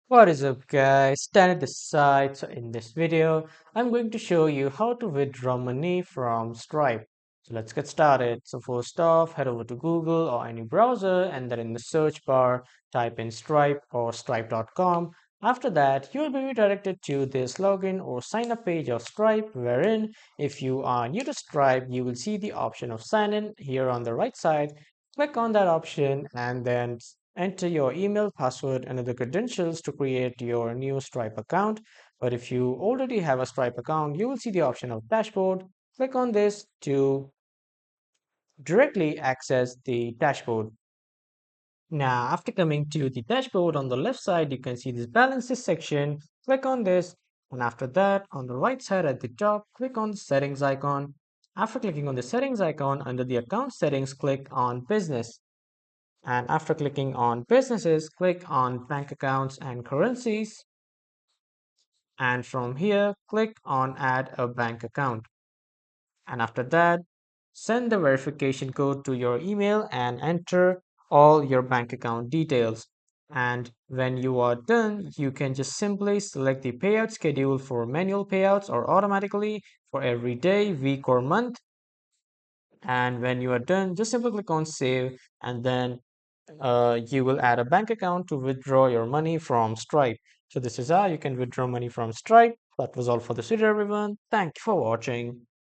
What is up guys, stand at the side. So in this video, I'm going to show you how to withdraw money from Stripe. So let's get started. So first off, head over to Google or any browser and then in the search bar, type in Stripe or stripe.com. After that, you will be redirected to this login or sign up page of Stripe, wherein if you are new to Stripe, you will see the option of sign in here on the right side. Click on that option and then enter your email, password, and other credentials to create your new Stripe account. But if you already have a Stripe account, you will see the option of dashboard. Click on this to directly access the dashboard. Now, after coming to the dashboard on the left side, you can see this balances section. Click on this, and after that, on the right side at the top, click on the settings icon. After clicking on the settings icon, under the account settings, click on business. And after clicking on businesses, click on bank accounts and currencies. And from here, click on add a bank account. And after that, send the verification code to your email and enter all your bank account details. And when you are done, you can just simply select the payout schedule for manual payouts or automatically for every day, week, or month. And when you are done, just simply click on save and then you will add a bank account to withdraw your money from Stripe. So this is how you can withdraw money from Stripe. That was all for this video, everyone. Thank you for watching.